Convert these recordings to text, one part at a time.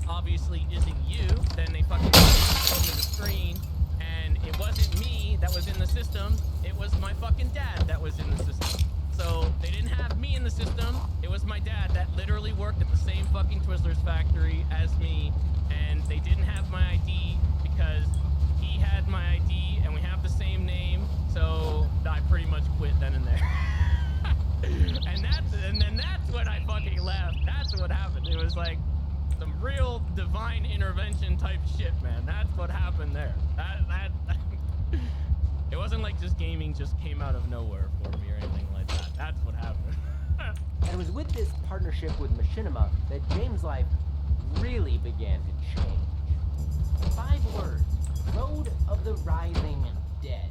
obviously isn't you. Then they fucking showed me the screen, and it wasn't me that was in the system. It was my fucking dad that was in the system. So they didn't have me in the system. It was my dad that literally worked at the same fucking Twizzlers factory as me, and they didn't have my ID because he had my ID and we have the same name. So I pretty much quit then and there. and then that's when I fucking left. That's what happened. It was like some real divine intervention type shit, man. That's what happened there. That it wasn't like just gaming just came out of nowhere for me or anything like that. That's what happened. And it was with this partnership with Machinima that James' life really began to change. 5 words: Road of the Rising Dead.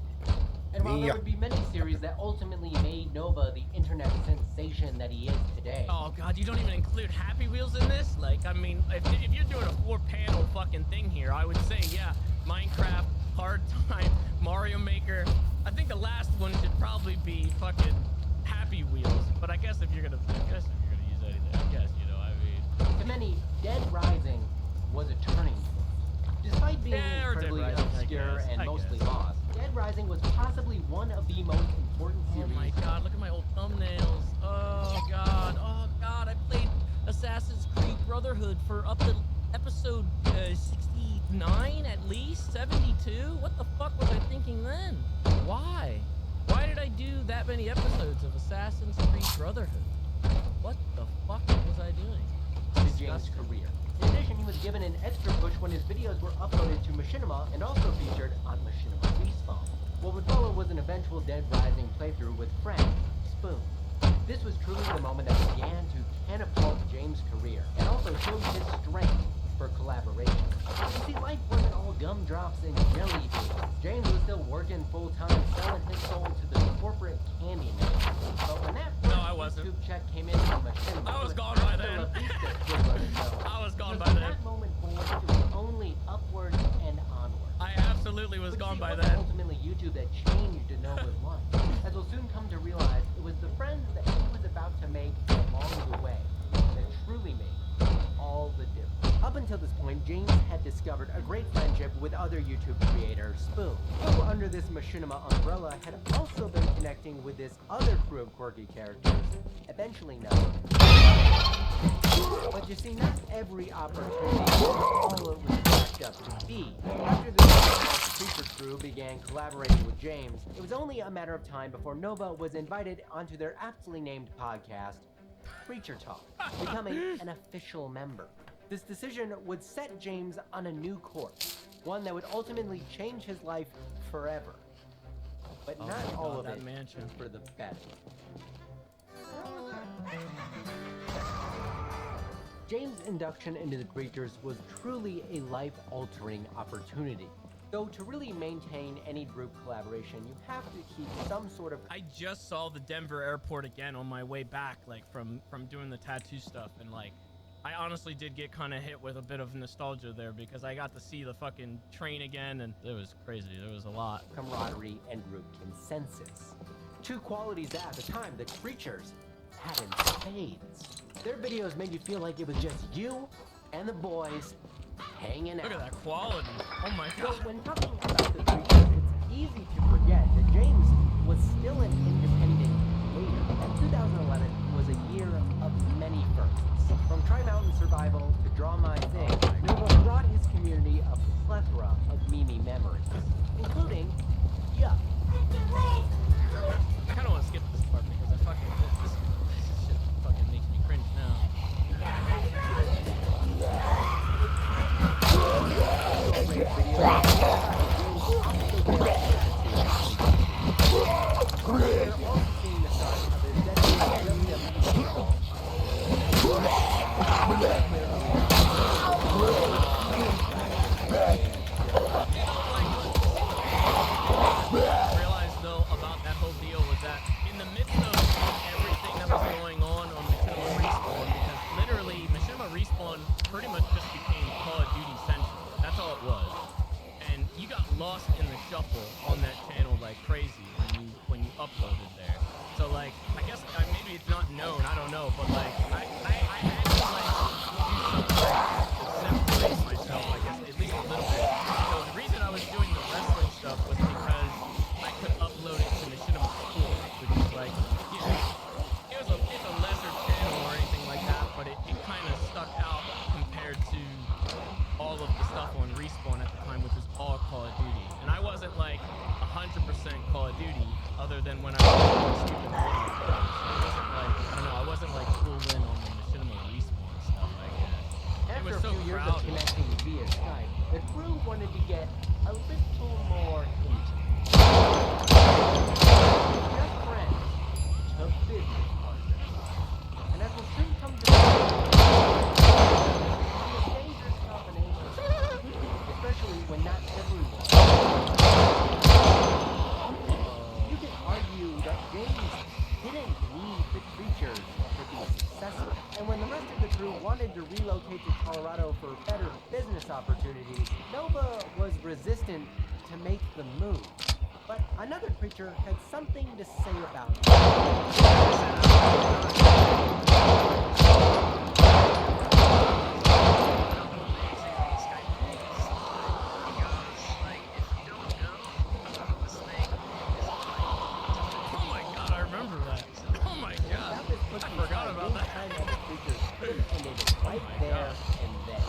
And while there would be many series that ultimately made Nova the internet sensation that he is today. Oh god, you don't even include Happy Wheels in this? Like, I mean, if you're doing a 4-panel fucking thing here, I would say, yeah, Minecraft, Hard Time, Mario Maker. I think the last one should probably be fucking Happy Wheels. But I guess if you're gonna use anything, I guess, you know, I mean. To many, Dead Rising was a turning point. Despite being incredibly obscure and mostly lost, Dead Rising was possibly one of the most important series. Oh my god, look at my old thumbnails. Oh god, I played Assassin's Creed Brotherhood for up to episode 69 at least, 72? What the fuck was I thinking then? Why? Why did I do that many episodes of Assassin's Creed Brotherhood? What the fuck was I doing? To James' career. In addition, he was given an extra push when his videos were uploaded to Machinima and also featured on Machinima Respawn. What would follow was an eventual Dead Rising playthrough with friend Spoon. This was truly the moment that began to catapult James' career and also showed his strength for collaboration. You see, life wasn't all gumdrops and jelly beans. James was still working full-time, selling his soul to the corporate candy man. But when that first YouTube check came in from Machinima, I was gone by then. I was gone by then. From that moment forward, it was only upwards and onwards. I absolutely was gone by then. Ultimately, YouTube that changed Nova's life. As we'll soon come to realize, it was the friends that he was about to make along the way that truly made all the difference. Up until this point, James had discovered a great friendship with other YouTube creator, Spoon, who under this Machinima umbrella had also been connecting with this other crew of quirky characters, eventually known. But you see, not every opportunity was all it was cracked up to be. After the Creature crew began collaborating with James, it was only a matter of time before Nova was invited onto their aptly named podcast, Creature Talk, becoming an official member. This decision would set James on a new course, one that would ultimately change his life forever. But not all of it for the better. James' induction into the Creatures was truly a life-altering opportunity. Though to really maintain any group collaboration, you have to keep some sort of... I just saw the Denver airport again on my way back, like from doing the tattoo stuff, and like, I honestly did get kind of hit with a bit of nostalgia there because I got to see the fucking train again, and it was crazy. There was a lot. Camaraderie and group consensus. 2 qualities that at the time the Creatures had in spades. Their videos made you feel like it was just you and the boys hanging out. Look at that quality. Oh my god. So when talking about the Creatures, it's easy to forget that James was still an independent creator. And 2011 was a year of many firsts. From Try Mountain Survival to Draw My Thing, Nova brought his community a plethora of Mimi memories, including Yuck. I kind of want to skip this part because I fucking this shit fucking makes me cringe now. Realized though about that whole deal was that in the midst of everything that was going on Machinima Respawn, because literally Machinima Respawn pretty much just became Call of Duty Central. That's all it was. And you got lost in the shuffle on that channel like crazy when you uploaded there. So like, I guess maybe it's not known, I don't know, but like I had to like do something to separate compared to all of the stuff on Respawn at the time, which was all Call of Duty. And I wasn't like 100% Call of Duty, other than when I was doing stupid video games. It wasn't like, I don't know, I wasn't like full in on the Machinima Respawn stuff, I guess. It was so After a few years of crowded. connecting via Skype, the crew wanted to get a little more intimate. Just friends took business partners. And as will soon come to know, a dangerous combination, especially when not everyone. You could argue that James didn't need the creatures to be successful. And when the rest of the crew wanted to relocate to Colorado for better business opportunities, Nova was resistant to make the move. But another creature had something to say about it. Oh my god, I remember that. Oh my god. I forgot about that. Time that the creatures could have ended right my there God. and then.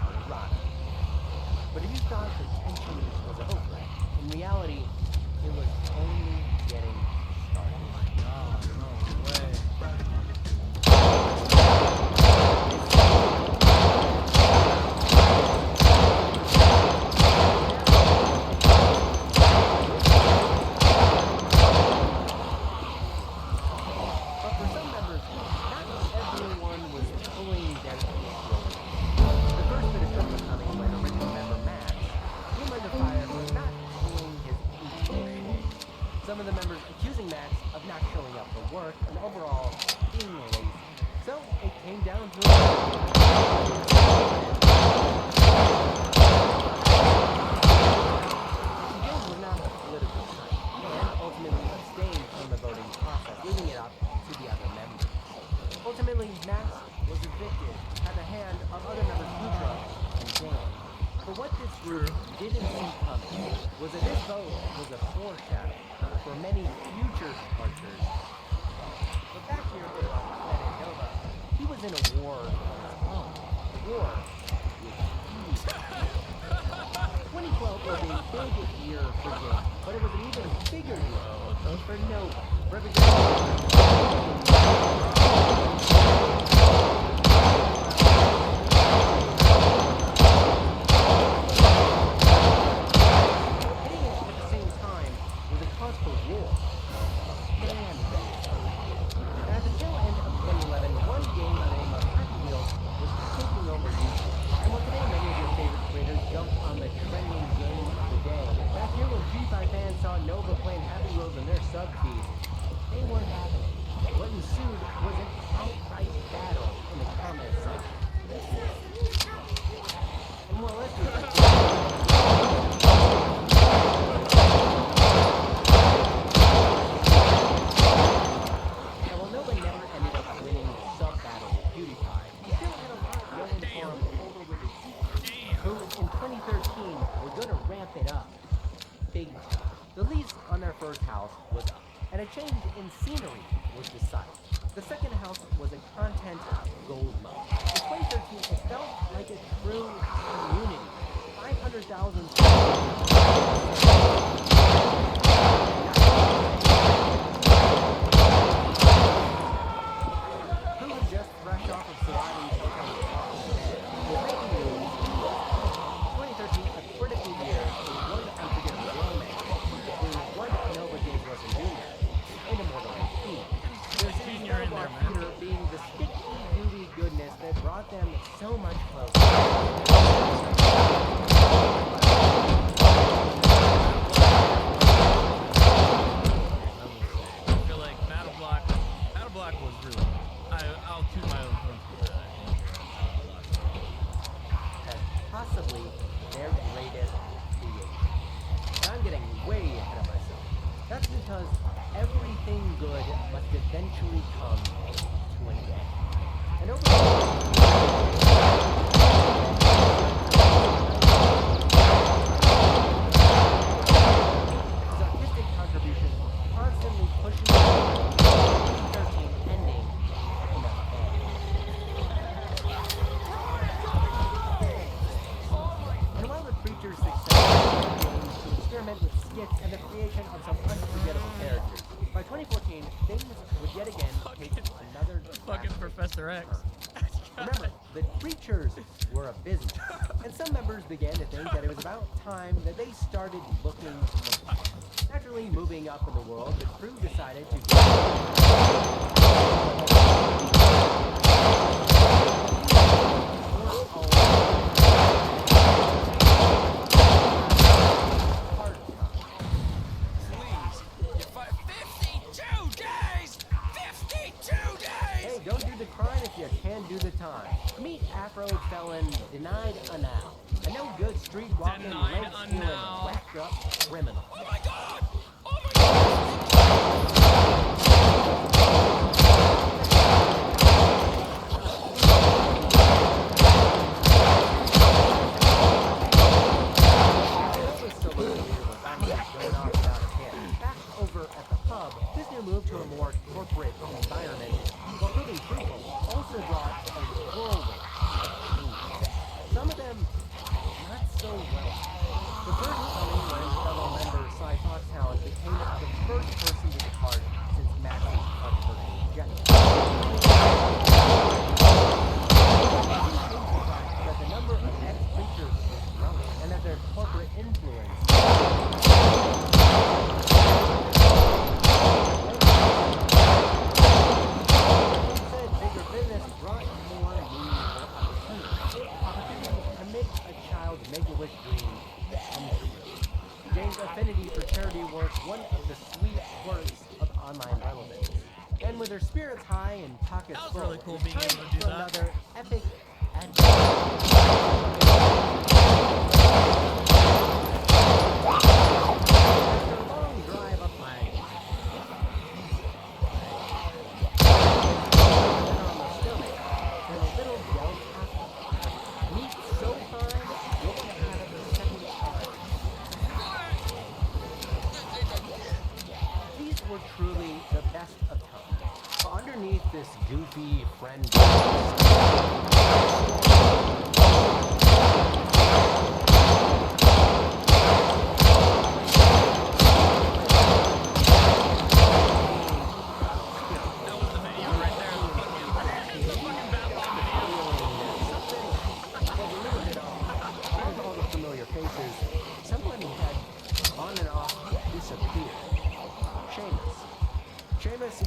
Colorado. But if you thought the tension was over, in reality, it was only getting started. Oh, no way. But for some members, not everyone was pulling their heels. The first bit of trouble coming when original member Max came under fire for not pulling his intuition. Some of the members accusing Max of not showing up for work and overall being lazy. So it came down to James was not a political type, and ultimately abstained from the voting process, leaving it up to the other members. Ultimately, Max was evicted at the hand of other members Lutra and Dan. But what this group didn't see coming was that this vote was a foreshadow for many future departures. But back here with Planet Nova, he was in a war on his own. A war with Eve. 2012 was a big year for James, but it was an even bigger year for Nova. Hitting it at the same time was a cause for war. Man, at the tail end of 2011, one game named Happy Wheels was taking over YouTube. And while today many of your favorite creators jump on the trending game of the day, back here when Free Fire fans saw Nova playing Happy Wheels in their sub feed, they weren't having it. What ensued was an outright battle in the comment section. And more or less, it was like and while Nova never ended up winning the sub battle with PewDiePie, he still had a lot going for him over with his team, who in 2013 were going to ramp it up big time. The lease on their first house was up, and a change in scenery was decided. The second house was a content gold mode. In 2013, it felt like a true community. 500,000 who was just fresh off of surviving Pokemon was making moves. 2013, a critical year for one unforgettable romance between one Nova James Wilson Jr. and Immortal MP. There's Junior in there, man. Peter being the sticky, gooey goodness that brought them so much closer. I feel like Battle Block was really. I'll toot my own horn for that. I think As possibly their greatest creation. And I'm getting way ahead of myself. That's because everything good must eventually come to an end. And his artistic contributions constantly pushing yet again take another Fucking drastic Professor X. Remember, the creatures were a business, and some members began to think that it was about time that they started looking the part. Naturally, moving up in the world, the crew decided to Please, if I 52 days! 52 days! Hey, don't do the crime if you can do the time. Meet Afro felon denied a now. A no good street walking, Denied leg a stealing, now. whacked up criminal. Oh my god! Oh my god! Back over at the hub, this new move to a more corporate environment, while proving truthful, also brought a whirlwind of changes. Some of them not so well. The first coming when fellow member Cy Foxhound became the first person to depart since Max's controversial ejection. That the number of ex-preachers was growing, and that their corporate influence said bigger business brought more meaningful opportunities to make a child's make-a-wish dream come true. Jane's affinity for charity work, one of the sweet quirks of online relevance. And with her spirits high and pockets That was full, really cool it's being time able to do for that. another epic adventure. After a long drive up my on the stomach and a little Del Taco. Meat so fine, you'll want to have it a second time. These were truly the best of times. Underneath this goofy friend. That was the video right there. The fucking bath bomb video. All the familiar faces, someone had on and off disappeared. Seamus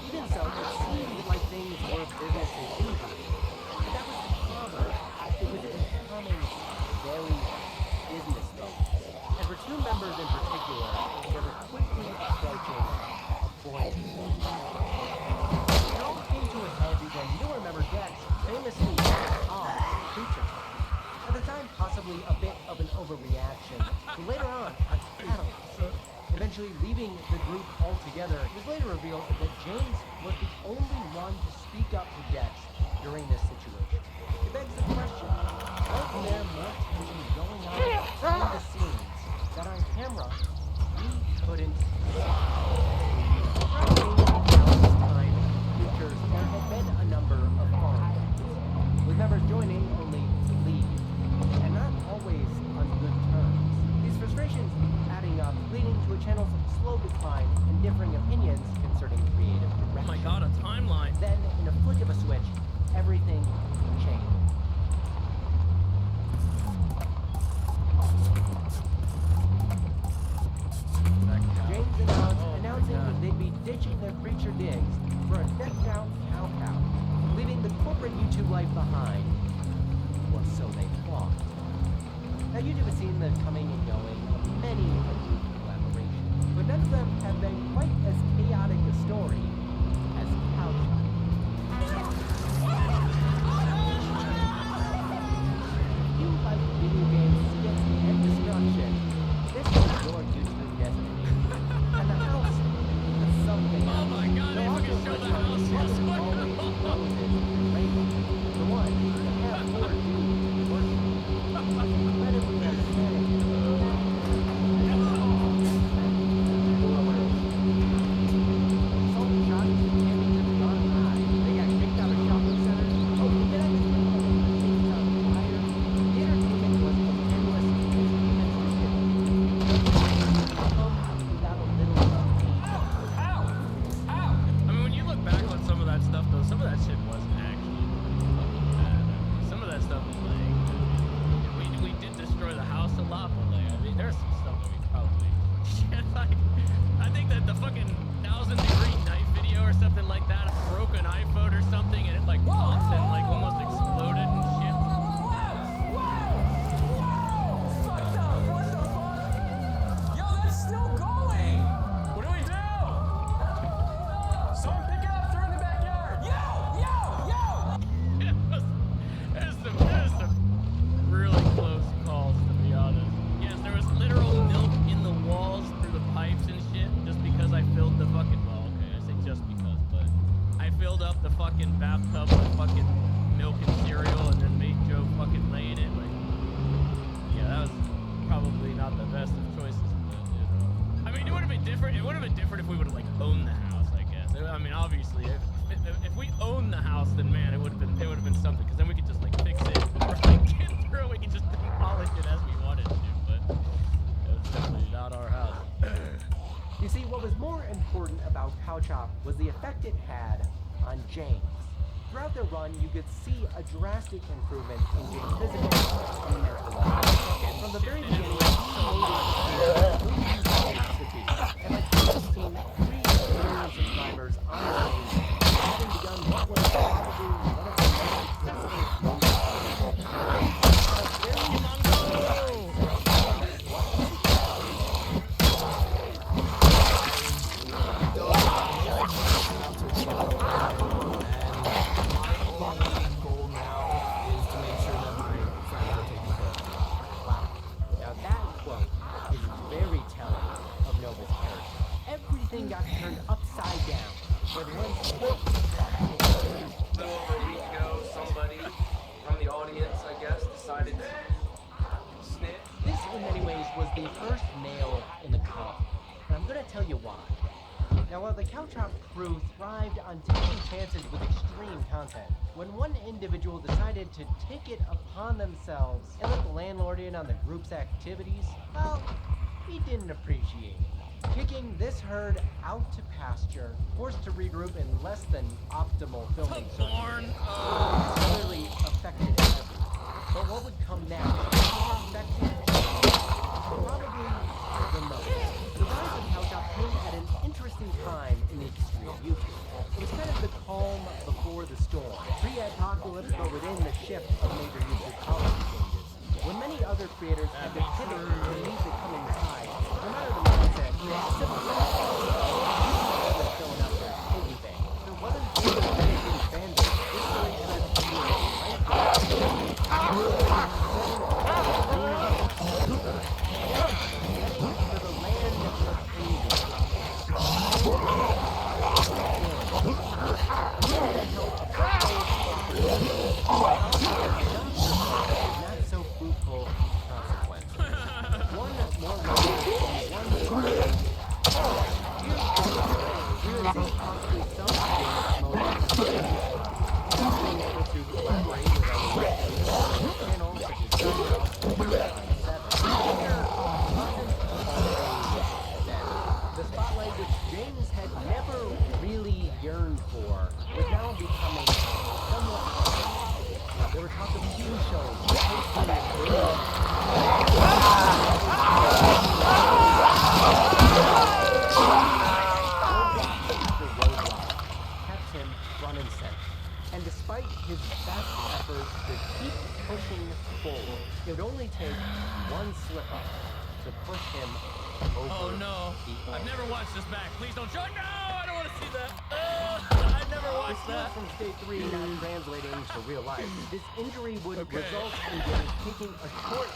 even so, it seemed like things were business as usual. But that was the problem. It was becoming very business focused. And for two members in particular, they were quickly approaching a boiling point. It all came to a head when newer member Dex famously off creature. At the time, possibly a bit of an overreaction, but later on, a catalyst. Eventually leaving the group altogether, it was later revealed that James was the only one to speak up to Dex during this situation. It begs the question, was there more tension going on behind the scenes that on camera we couldn't see? There had been a number of fallouts, with members joining only to leave, and not always on good terms. These frustrations adding up, leading to a channel's slow decline and differing opinions concerning creative direction. Oh my god, a timeline. Then, in a flick of a switch, everything changed. James announcing that they'd be ditching their creature digs for a decked out cow, leaving the corporate YouTube life behind. Or so they thought. Now YouTube has seen the coming and going of many YouTube collaborations, but none of them have been quite as chaotic a story as Couch. If you like video games, skits, and destruction, this is your YouTube destiny. And the house is something else. Oh my god, they fucking showed the house. Yes, The one that have more dudes working. Incredibly aesthetic. Salt shots and camping to the fucking bathtub with fucking milk and cereal and then made Joe fucking lay in it. Like, yeah, that was probably not the best of choices. But, you know. I mean, it would have been different. It would have been different if we would have like owned the house, I guess. I mean, obviously, if we owned the house, then man, it would have been something. Because then we could just like fix it, or like get through. We could just demolish it as we wanted to. But it was definitely not our house. You see, what was more important about Cow Chop was the effect it had on James. Throughout the run, you could see a drastic improvement in James' physical and mental health. From the very beginning, he made it clear who he wanted to be. And by 2016, 3 million subscribers on James, having begun what was probably one of the most successful got turned upside down. When once A little over a week ago, somebody from the audience, I guess, decided to snitch. This, in many ways, was the first nail in the coffin, and I'm gonna tell you why. Now, while the Cow Chop crew thrived on taking chances with extreme content, when one individual decided to take it upon themselves and let the landlord in on the group's activities, well, he didn't appreciate it. Kicking this herd out to pasture, forced to regroup in less than optimal filming Born. clearly affected everyone. But what would come next affected probably the most. The rise of Cow Chop came at an interesting time in the history of YouTube. It was kind of the calm before the storm, pre-apocalypse but within the shift of major YouTube policy changes. When many other creators had to pivot to meet the coming tide, no matter the mindset, civil rights was filling up their piggy bank. There wasn't really a big fan base. This story should have for the land of not so fruitful consequences. One more possibly some being able to collaborate with other channels such as the spotlight which James had never really yearned for was now becoming somewhat there were talk of TV shows, hosting kept him front and center. And despite his best efforts to keep pushing forward, it would only take one slip-up to push him over Oh no. the I've edge. never watched this back. Please don't show it. No, I don't want to see that. I've never The watched skills that. from State 3 not translating to real life. This injury would Okay. result in James taking a short